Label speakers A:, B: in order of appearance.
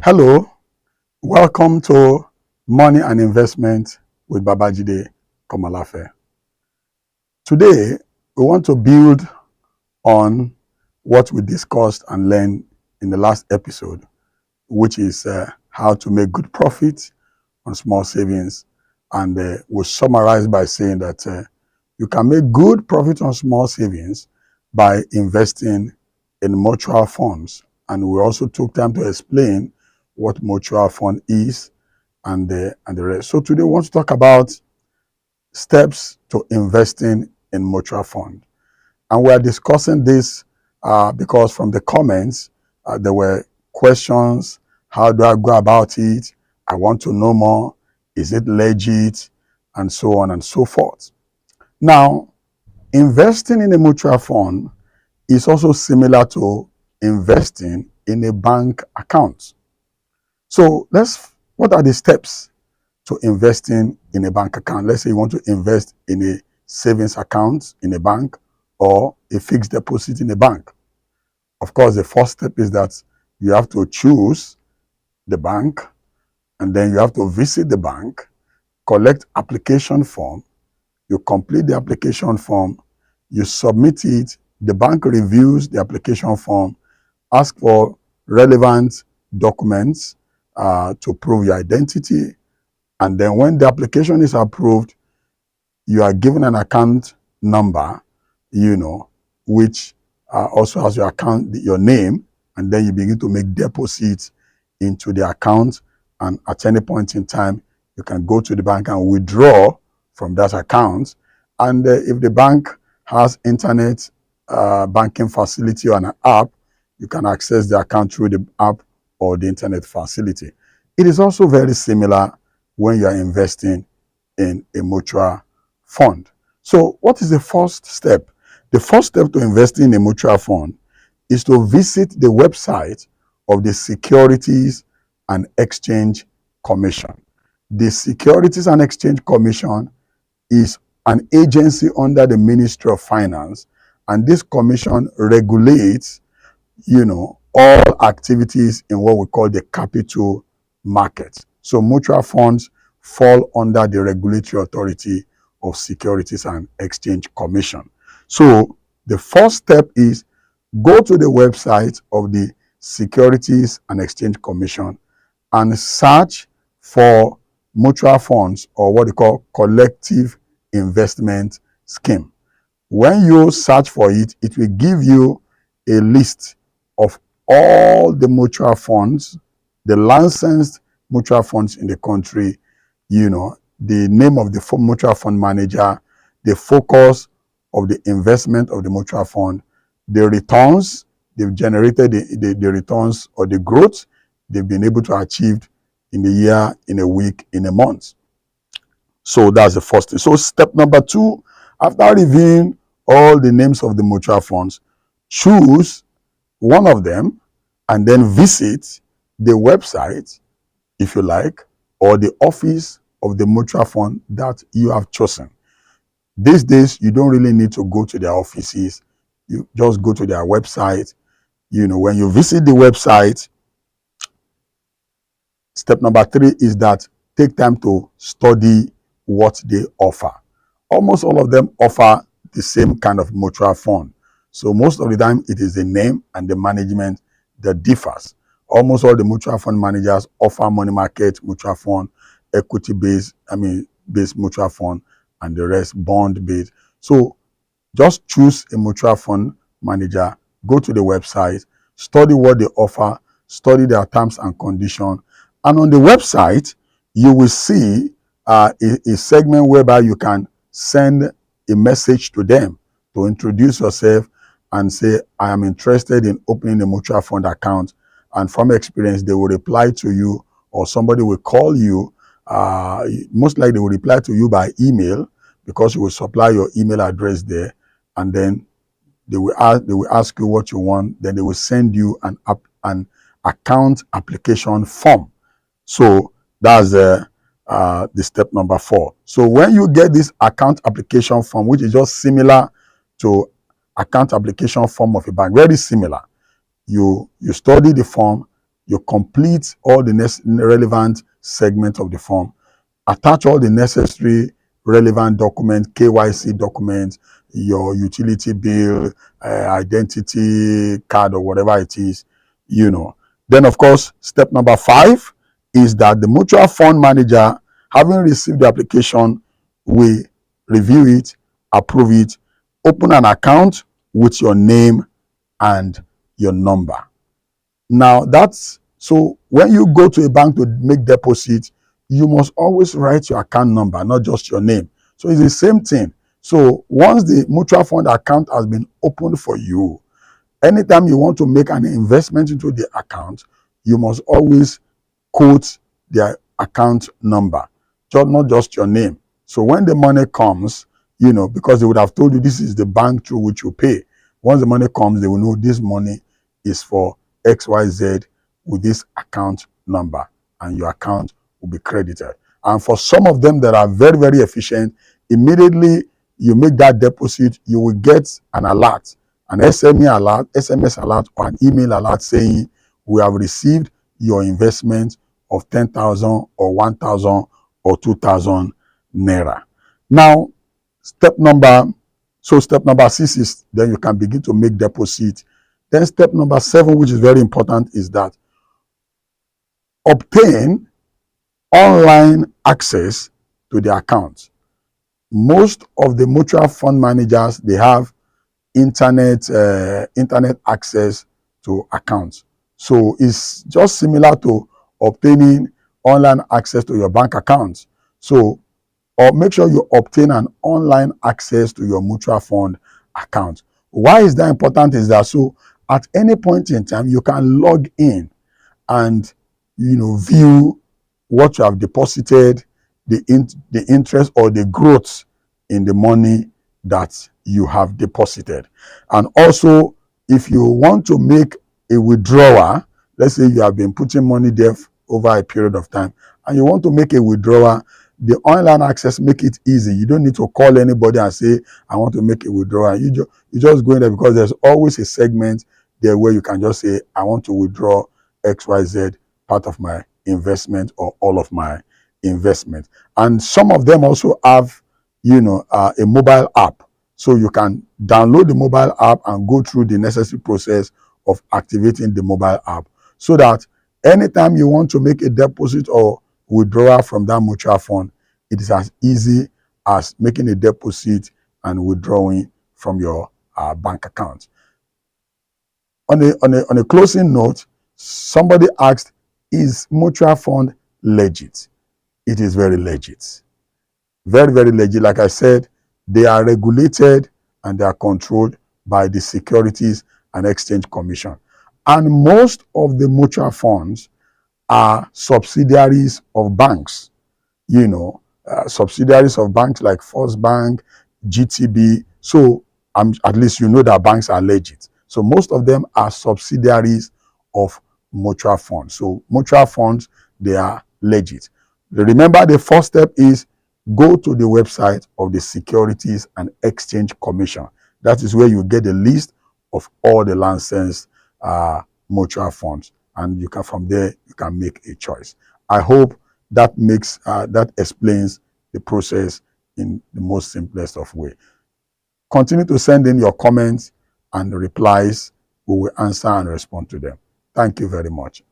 A: Hello, welcome to Money and Investment with Babajide Komalafe. Today, we want to build on what we discussed and learned in the last episode, which is how to make good profit on small savings. And we'll summarize by saying that you can make good profit on small savings by investing in mutual funds. And we also took time to explain what mutual fund is and the rest. So today we want to talk about steps to investing in mutual fund. And we are discussing this because from the comments, there were questions. How do I go about it? I want to know more. Is it legit? And so on and so forth. Now, investing in a mutual fund is also similar to investing in a bank account. So what are the steps to investing in a bank account? Let's say you want to invest in a savings account in a bank or a fixed deposit in a bank. Of course, the first step is that you have to choose the bank, and then you have to visit the bank, collect application form, you complete the application form, you submit it, the bank reviews the application form, ask for relevant documents to prove your identity, and then when the application is approved, you are given an account number, which also has your name, and then you begin to make deposits into the account, and at any point in time, you can go to the bank and withdraw from that account. And if the bank has internet banking facility on an app, you can access the account through the app or the internet facility. It is also very similar when you are investing in a mutual fund. So what is the first step? The first step to investing in a mutual fund is to visit the website of the Securities and Exchange Commission. The Securities and Exchange Commission is an agency under the Ministry of Finance, and this commission regulates, all activities in what we call the capital market. So mutual funds fall under the regulatory authority of Securities and Exchange Commission. So the first step is go to the website of the Securities and Exchange Commission and search for mutual funds, or what they call collective investment scheme. When you search for it, it will give you a list of all the mutual funds, the licensed mutual funds in the country, the name of the mutual fund manager, the focus of the investment of the mutual fund, the returns they've generated, the returns or the growth they've been able to achieve in a year, in a week, in a month. So that's the first thing. So step number 2, after reviewing all the names of the mutual funds, choose one of them and then visit the website, if you like, or the office of the mutual fund that you have chosen. These days, you don't really need to go to their offices. You just go to their website. When you visit the website, step number 3 is that take time to study what they offer. Almost all of them offer the same kind of mutual fund. So most of the time, it is the name and the management that differs. Almost all the mutual fund managers offer money market mutual fund, equity-based mutual fund, and the rest bond-based. So just choose a mutual fund manager, go to the website, study what they offer, study their terms and conditions, and on the website, you will see a segment whereby you can send a message to them to introduce yourself and say, I am interested in opening a mutual fund account. And from experience, they will reply to you, or somebody will call you. Most likely they will reply to you by email, because you will supply your email address there, and then they will ask you what you want. Then they will send you an account application form. So that's the step number 4. So when you get this account application form, which is just similar to account application form of a bank, very similar, you study the form, you complete all the relevant segments of the form, attach all the necessary relevant documents, KYC documents, your utility bill, identity card, or whatever it is, you know. Then, of course, step number 5 is that the mutual fund manager, having received the application, will review it, approve it, open an account with your name and your number. Now, that's so when you go to a bank to make deposit, you must always write your account number, not just your name. So it's the same thing. So once the mutual fund account has been opened for you, anytime you want to make an investment into the account, you must always quote their account number, not just your name. So when the money comes, you know, because they would have told you this is the bank through which you pay. Once the money comes, they will know this money is for XYZ with this account number, and your account will be credited. And for some of them that are very, very efficient, immediately you make that deposit, you will get an alert, an SMS alert, or an email alert saying, we have received your investment of 10,000 or 1,000 or 2,000 naira. Now, step number 6 is then you can begin to make deposit. Then step number 7, which is very important, is that obtain online access to the account. Most of the mutual fund managers, they have internet access to accounts. So it's just similar to obtaining online access to your bank account. So or make sure you obtain an online access to your mutual fund account. Why is that important? Is that so at any point in time you can log in and, you know, view what you have deposited, the interest or the growth in the money that you have deposited. And also, if you want to make a withdrawal, let's say you have been putting money there over a period of time and you want to make a withdrawal, the online access make it easy. You don't need to call anybody and say, I want to make a withdrawal. You just go in there, because there's always a segment there where you can just say, I want to withdraw XYZ, part of my investment or all of my investment. And some of them also have, you know, a mobile app. So you can download the mobile app and go through the necessary process of activating the mobile app, so that anytime you want to make a deposit or withdrawal from that mutual fund, it is as easy as making a deposit and withdrawing from your bank account. On a closing note, somebody asked, is mutual fund legit? It is very legit. Very, very legit. Like I said, they are regulated and they are controlled by the Securities and Exchange Commission. And most of the mutual funds are subsidiaries of banks, you know, subsidiaries of banks like First Bank, GTB. So at least you know that banks are legit. So most of them are subsidiaries of mutual funds. So mutual funds, they are legit. Remember, the first step is go to the website of the Securities and Exchange Commission. That is where you get a list of all the licensed mutual funds, and you can, from there, you can make a choice. I hope that explains the process in the most simplest of way. Continue to send in your comments and replies. We will answer and respond to them. Thank you very much.